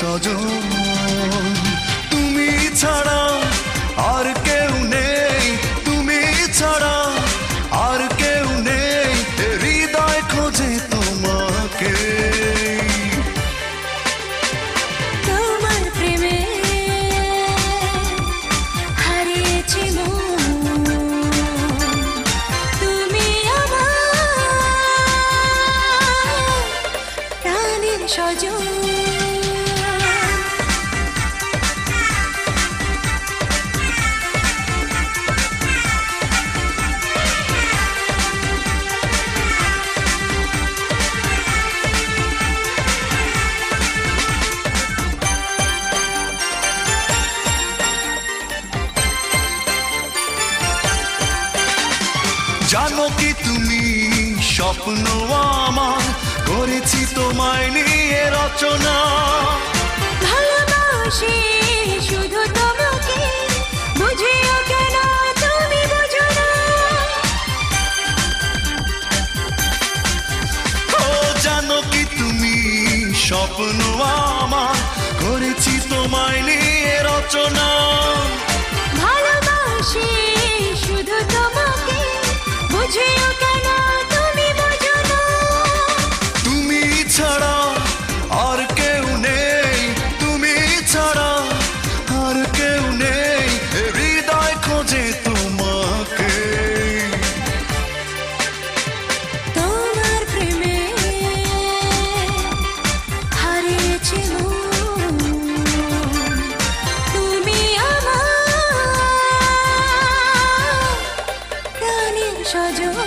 স্বজন। তুমি ছাড়া আর কেউ নেই, তুমি ছাড়া আর কেউ নেই, হৃদয় খোঁজে তোমাকে। তোমার প্রেমে হারিয়েছি মন, তুমি আমার প্রাণের স্বজন। জানো কি তুমি স্বপ্ন আমার করেছি তোমায় নিয়ে রচনা। ভালোবাসি শুধু তোমাকে, বুঝিও কেন তুমি বুঝো না। ও জানো কি তুমি স্বপ্ন আমার করেছি তোমায় নিয়ে রচনা। ভালোবাসি শুধু তোমাকে, বুঝিও কেন তুমি বুঝো না। তুমি ছাড়া আর কেউ নেই, তুমি ছাড়া আর কেউ নেই, হৃদয় খোঁজে তোমাকে। তোমার প্রেমে হারিয়েছি মন, তুমি আমার প্রাণের স্বজন।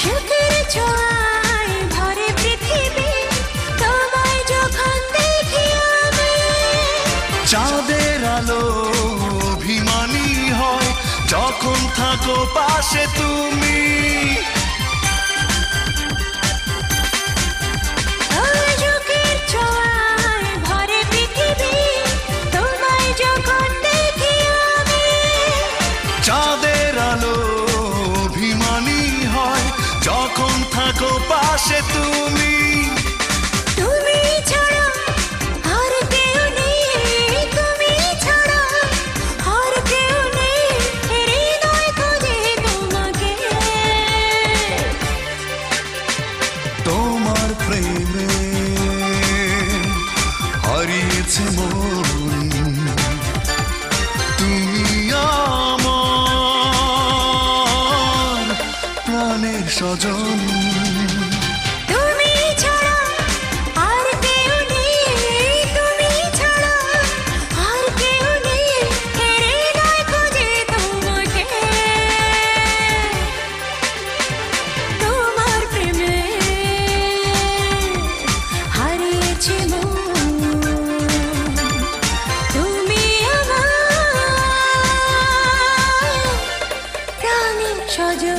সুখের ছোঁয়ায় ভরে পৃথিবী, তোমায় যখন দেখি আমি। চাঁদের আলো অভিমানী হয় যখন থাকো পাশে তুমি। সুখের ছোঁয়ায় ভরে পৃথিবী, তোমায় যখন দেখি আমি। চাঁদের আলো অভিমানী হয় যখন থাকো পাশে তুমি। তুমি ছাড়া আর কেউ নেই, তুমি ছাড়া আর কেউ নেই, হৃদয় খোঁজে তোমাকে। তোমার প্রেমে হারিয়েছে মন, তুমি আমার প্রাণের স্বজন। তুমি ছাড়া আর কেউ নেই, তুমি ছাড়া আর কেউ নেই, হৃদয় খোঁজে তোমাকে। তোমার প্রেমে হারিয়েছি মন, তুমি আমার প্রাণের স্বজন।